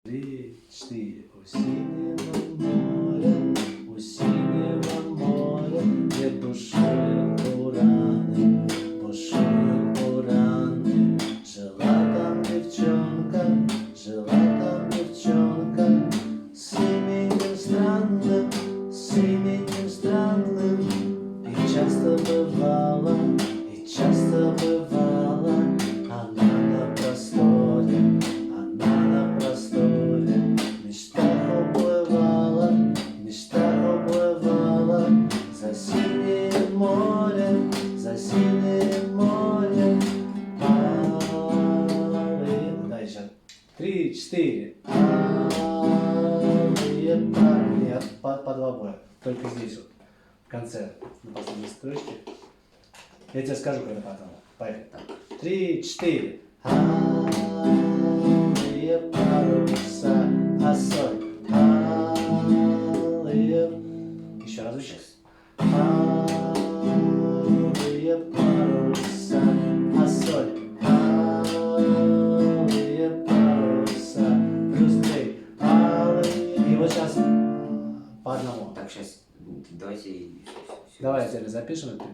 3, 4. У синего моря, у синего моря, где бушуют бураны, бушуют бураны. Жила там девчонка, жила там девчонка, с именем странным, с именем странным. И часто бывало, она на просторе, в мечтах уплывала за синее море, за синее море. Алые, да, еще 3, 4. Алые парни. Нет, по два боя, только здесь вот, в конце, на последней строчке. Я тебе скажу, когда потом. Поехали. 3, 4. Алые паруса, а соль. Алые. Еще разочек. Алые паруса, а соль. Алые паруса. Плюс 3. Алые. И вот сейчас по одному. Так, сейчас давайте... Давай я тебе запишем это.